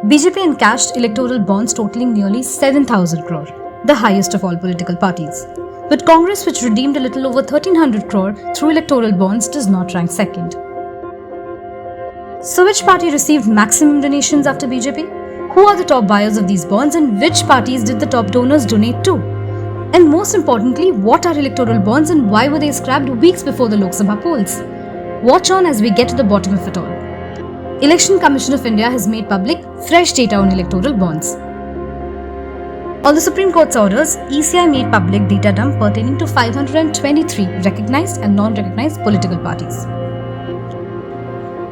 BJP encashed electoral bonds totaling nearly 7,000 crore, the highest of all political parties. But Congress, which redeemed a little over 1,300 crore through electoral bonds, does not rank second. So which party received maximum donations after BJP? Who are the top buyers of these bonds and which parties did the top donors donate to? And most importantly, what are electoral bonds and why were they scrapped weeks before the Lok Sabha polls? Watch on as we get to the bottom of it all. Election Commission of India has made public fresh data on electoral bonds. On the Supreme Court's orders, ECI made public data dump pertaining to 523 recognized and non-recognized political parties.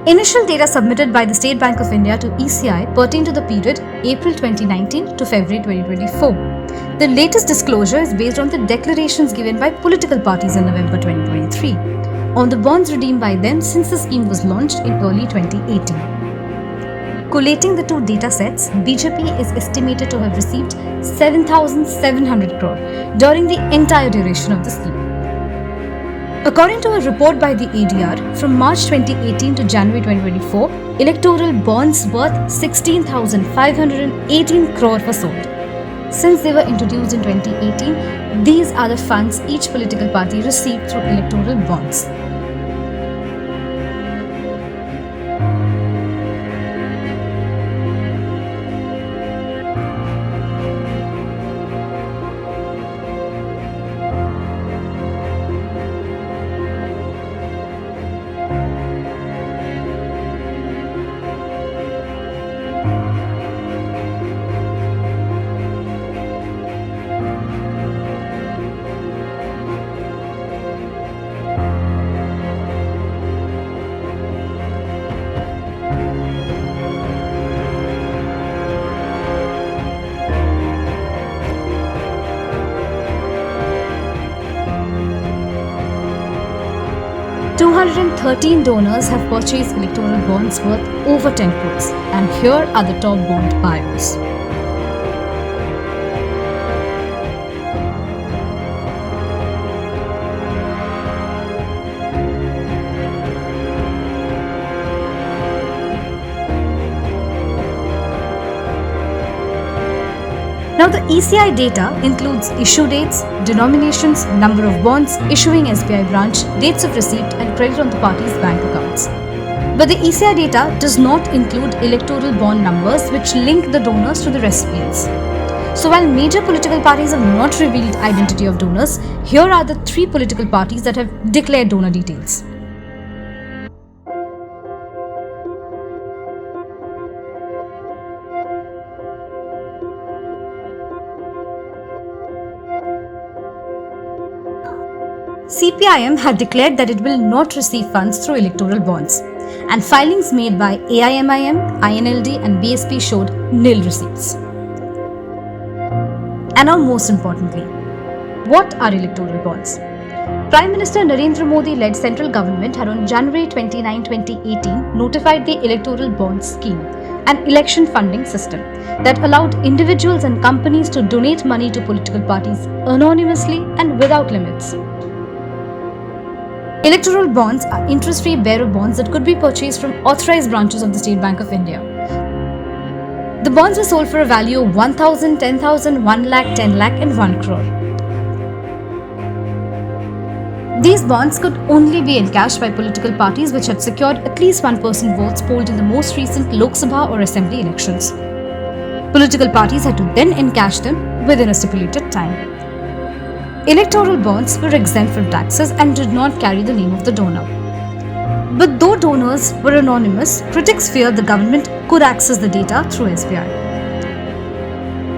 Initial data submitted by the State Bank of India to ECI pertain to the period April 2019 to February 2024. The latest disclosure is based on the declarations given by political parties in November 2023 on the bonds redeemed by them since the scheme was launched in early 2018. Collating the two data sets, BJP is estimated to have received 7,700 crore during the entire duration of the scheme. According to a report by the ADR, from March 2018 to January 2024, electoral bonds worth 16,518 crore were sold. Since they were introduced in 2018, these are the funds each political party received through electoral bonds. $213 donors have purchased electoral bonds worth over 10 crores, and here are the top bond buyers. Now the ECI data includes issue dates, denominations, number of bonds, issuing SBI branch, dates of receipt and credit on the party's bank accounts. But the ECI data does not include electoral bond numbers which link the donors to the recipients. So while major political parties have not revealed identity of donors, here are the three political parties that have declared donor details. CPIM had declared that it will not receive funds through electoral bonds, and filings made by AIMIM, INLD and BSP showed nil receipts. And now most importantly, what are electoral bonds? Prime Minister Narendra Modi-led central government had on January 29, 2018 notified the Electoral Bonds Scheme, an election funding system that allowed individuals and companies to donate money to political parties anonymously and without limits. Electoral bonds are interest-free bearer bonds that could be purchased from authorized branches of the State Bank of India. The bonds were sold for a value of 1,000, 10,000, 1 lakh, 10 lakh and 1 crore. These bonds could only be encashed by political parties which had secured at least 1% votes polled in the most recent Lok Sabha or Assembly elections. Political parties had to then encash them within a stipulated time. Electoral bonds were exempt from taxes and did not carry the name of the donor. But though donors were anonymous, critics feared the government could access the data through SBI.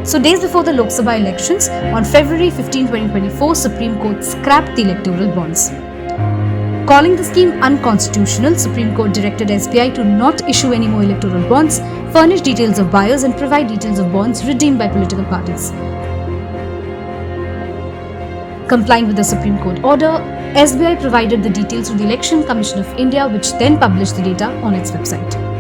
So days before the Lok Sabha elections, on February 15, 2024, Supreme Court scrapped the electoral bonds. Calling the scheme unconstitutional, Supreme Court directed SBI to not issue any more electoral bonds, furnish details of buyers and provide details of bonds redeemed by political parties. Complying with the Supreme Court order, SBI provided the details to the Election Commission of India, which then published the data on its website.